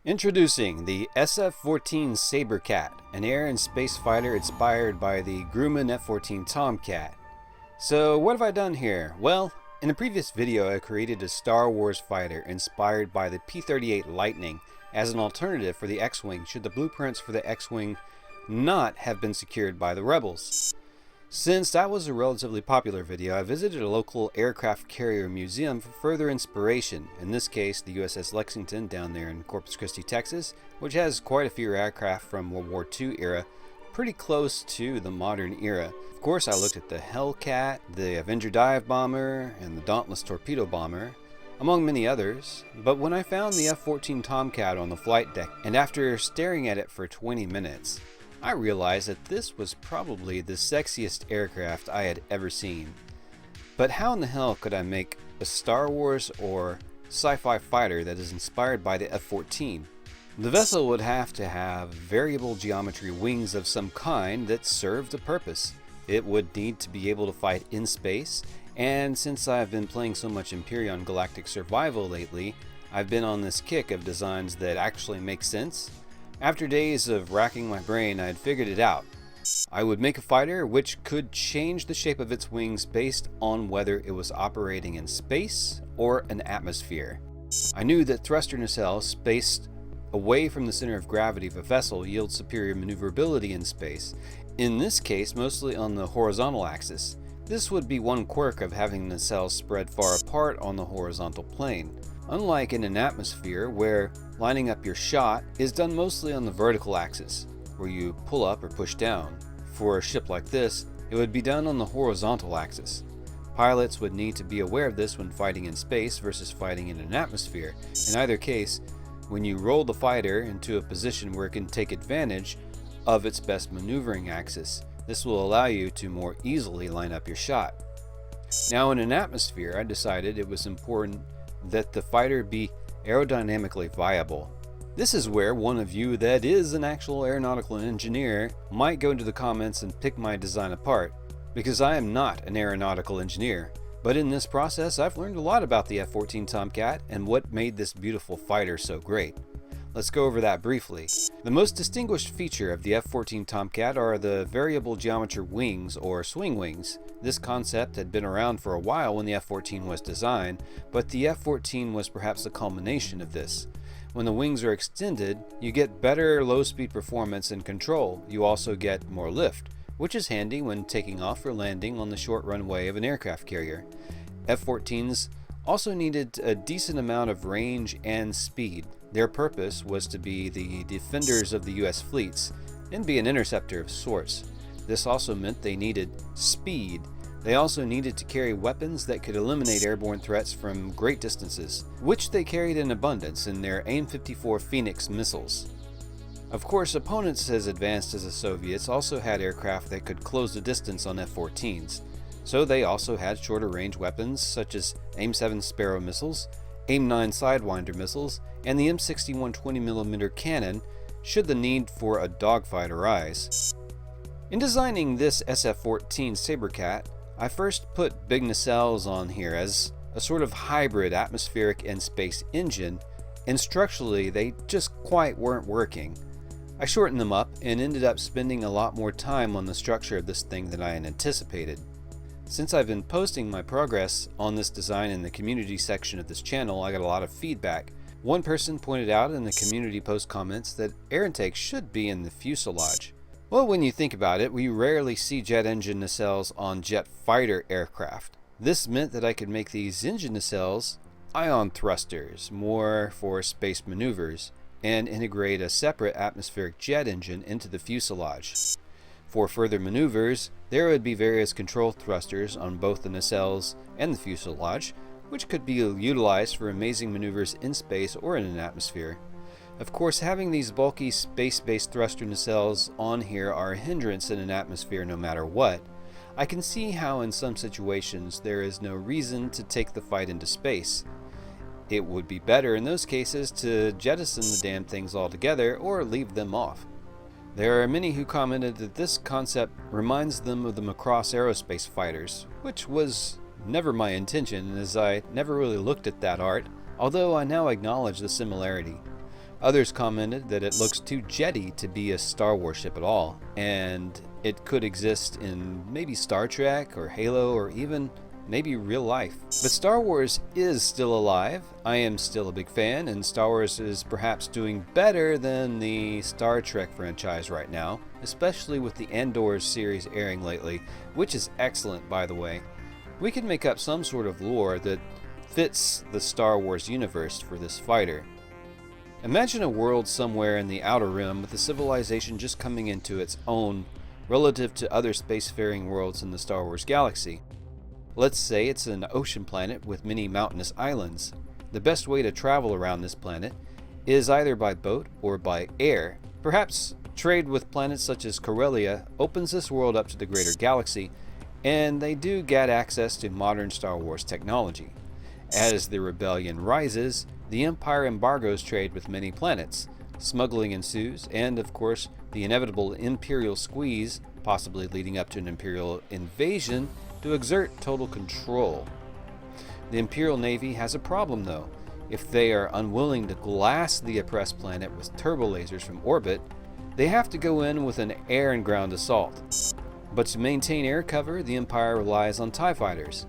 Introducing the SF-14 Sabercat, an air and space fighter inspired by the Grumman F-14 Tomcat. So what have I done here? Well, in the previous video I created a Star Wars fighter inspired by the P-38 Lightning as an alternative for the X-Wing should the blueprints for the X-Wing not have been secured by the rebels. Since that was a relatively popular video, I visited a local aircraft carrier museum for further inspiration, in this case the USS Lexington down there in Corpus Christi, Texas, which has quite a few aircraft from World War II era, pretty close to the modern era. Of course I looked at the Hellcat, the Avenger dive bomber, and the Dauntless torpedo bomber, among many others, but when I found the F-14 Tomcat on the flight deck, and after staring at it for 20 minutes, I realized that this was probably the sexiest aircraft I had ever seen. But how in the hell could I make a Star Wars or sci-fi fighter that is inspired by the F-14? The vessel would have to have variable geometry wings of some kind that served a purpose. It would need to be able to fight in space, and since I've been playing so much Imperial Galactic Survival lately, I've been on this kick of designs that actually make sense. After days of racking my brain, I had figured it out. I would make a fighter which could change the shape of its wings based on whether it was operating in space or an atmosphere. I knew that thruster nacelles spaced away from the center of gravity of a vessel yield superior maneuverability in space, in this case mostly on the horizontal axis. This would be one quirk of having nacelles spread far apart on the horizontal plane. Unlike in an atmosphere where lining up your shot is done mostly on the vertical axis, where you pull up or push down. For a ship like this, it would be done on the horizontal axis. Pilots would need to be aware of this when fighting in space versus fighting in an atmosphere. In either case, when you roll the fighter into a position where it can take advantage of its best maneuvering axis, this will allow you to more easily line up your shot. Now in an atmosphere, I decided it was important that the fighter be aerodynamically viable. This is where one of you that is an actual aeronautical engineer might go into the comments and pick my design apart, because I am not an aeronautical engineer. But in this process I've learned a lot about the F-14 Tomcat and what made this beautiful fighter so great. Let's go over that briefly. The most distinguished feature of the F-14 Tomcat are the variable geometry wings or swing wings. This concept had been around for a while when the F-14 was designed, but the F-14 was perhaps the culmination of this. When the wings are extended, you get better low-speed performance and control. You also get more lift, which is handy when taking off or landing on the short runway of an aircraft carrier. F-14s also needed a decent amount of range and speed. Their purpose was to be the defenders of the US fleets and be an interceptor of sorts. This also meant they needed speed. They also needed to carry weapons that could eliminate airborne threats from great distances, which they carried in abundance in their AIM-54 Phoenix missiles. Of course, opponents as advanced as the Soviets also had aircraft that could close the distance on F-14s, so they also had shorter range weapons such as AIM-7 Sparrow missiles, AIM-9 Sidewinder missiles, and the M61 20mm cannon should the need for a dogfight arise. In designing this SF-14 Sabercat, I first put big nacelles on here as a sort of hybrid atmospheric and space engine, and structurally they just quite weren't working. I shortened them up and ended up spending a lot more time on the structure of this thing than I had anticipated. Since I've been posting my progress on this design in the community section of this channel, I got a lot of feedback. One person pointed out in the community post comments that air intake should be in the fuselage. Well, when you think about it, we rarely see jet engine nacelles on jet fighter aircraft. This meant that I could make these engine nacelles ion thrusters, more for space maneuvers, and integrate a separate atmospheric jet engine into the fuselage. For further maneuvers, there would be various control thrusters on both the nacelles and the fuselage, which could be utilized for amazing maneuvers in space or in an atmosphere. Of course, having these bulky space-based thruster nacelles on here are a hindrance in an atmosphere no matter what. I can see how in some situations there is no reason to take the fight into space. It would be better in those cases to jettison the damn things altogether or leave them off. There are many who commented that this concept reminds them of the Macross aerospace fighters, which was never my intention as I never really looked at that art, although I now acknowledge the similarity. Others commented that it looks too jetty to be a Star Wars ship at all, and it could exist in maybe Star Trek or Halo or even maybe real life. But Star Wars is still alive. I am still a big fan, and Star Wars is perhaps doing better than the Star Trek franchise right now, especially with the Andor series airing lately, which is excellent, by the way. We can make up some sort of lore that fits the Star Wars universe for this fighter. Imagine a world somewhere in the Outer Rim with a civilization just coming into its own relative to other spacefaring worlds in the Star Wars galaxy. Let's say it's an ocean planet with many mountainous islands. The best way to travel around this planet is either by boat or by air. Perhaps trade with planets such as Corellia opens this world up to the greater galaxy, and they do get access to modern Star Wars technology. As the rebellion rises, the Empire embargoes trade with many planets. Smuggling ensues, and of course, the inevitable Imperial squeeze, possibly leading up to an Imperial invasion, to exert total control. The Imperial Navy has a problem though. If they are unwilling to glass the oppressed planet with turbo lasers from orbit, they have to go in with an air and ground assault. But to maintain air cover, the Empire relies on TIE fighters.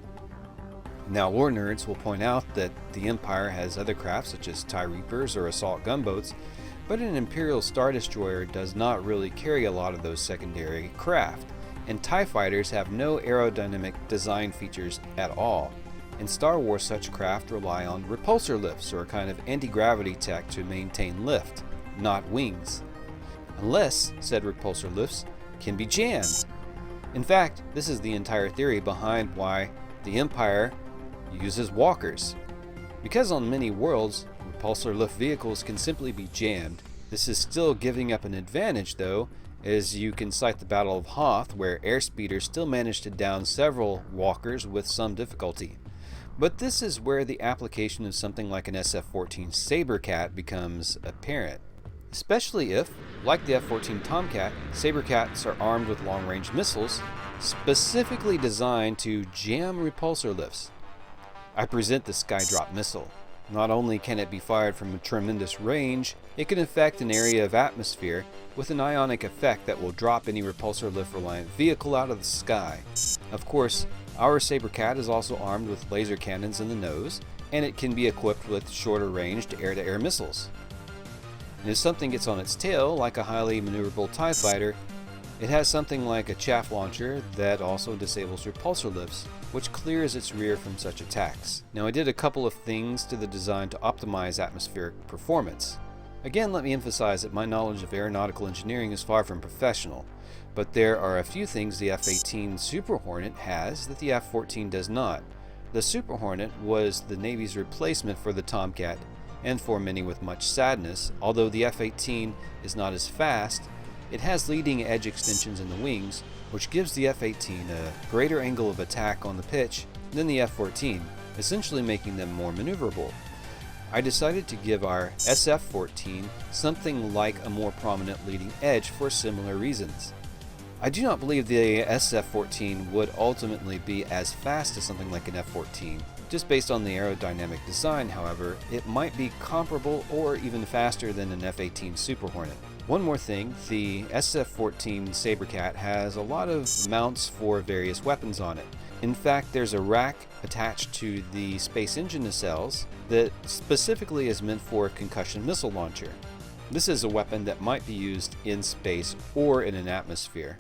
Now, lore nerds will point out that the Empire has other craft such as TIE Reapers or assault gunboats, but an Imperial Star Destroyer does not really carry a lot of those secondary craft, and TIE fighters have no aerodynamic design features at all. In Star Wars, such craft rely on repulsor lifts, or a kind of anti-gravity tech to maintain lift, not wings. Unless said repulsor lifts can be jammed. In fact, this is the entire theory behind why the Empire uses walkers. Because on many worlds, repulsor lift vehicles can simply be jammed. This is still giving up an advantage though, as you can cite the Battle of Hoth, where airspeeders still managed to down several walkers with some difficulty. But this is where the application of something like an SF-14 Sabercat becomes apparent. Especially if, like the F-14 Tomcat, Sabercats are armed with long-range missiles, specifically designed to jam repulsor lifts. I present the Skydrop missile. Not only can it be fired from a tremendous range, it can affect an area of atmosphere with an ionic effect that will drop any repulsor lift reliant vehicle out of the sky. Of course, our Sabercat is also armed with laser cannons in the nose, and it can be equipped with shorter ranged air-to-air missiles. And if something gets on its tail, like a highly maneuverable TIE fighter, it has something like a chaff launcher that also disables repulsor lifts, which clears its rear from such attacks. Now, I did a couple of things to the design to optimize atmospheric performance. Again, let me emphasize that my knowledge of aeronautical engineering is far from professional, but there are a few things the F-18 Super Hornet has that the F-14 does not. The Super Hornet was the Navy's replacement for the Tomcat, and for many with much sadness, although the F-18 is not as fast, it has leading edge extensions in the wings, which gives the F-18 a greater angle of attack on the pitch than the F-14, essentially making them more maneuverable. I decided to give our SF-14 something like a more prominent leading edge for similar reasons. I do not believe the SF-14 would ultimately be as fast as something like an F-14. Just based on the aerodynamic design, however, it might be comparable or even faster than an F-18 Super Hornet. One more thing, the SF-14 Sabercat has a lot of mounts for various weapons on it. In fact, there's a rack attached to the space engine nacelles that specifically is meant for a concussion missile launcher. This is a weapon that might be used in space or in an atmosphere.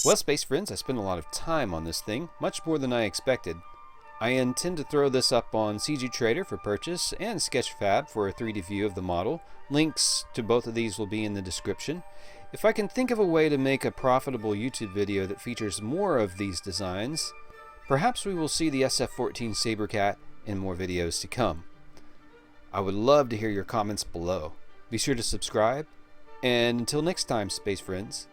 Well, space friends, I spent a lot of time on this thing, much more than I expected. I intend to throw this up on CG Trader for purchase and Sketchfab for a 3D view of the model. Links to both of these will be in the description. If I can think of a way to make a profitable YouTube video that features more of these designs, perhaps we will see the SF-14 Sabercat in more videos to come. I would love to hear your comments below. Be sure to subscribe, and until next time, space friends,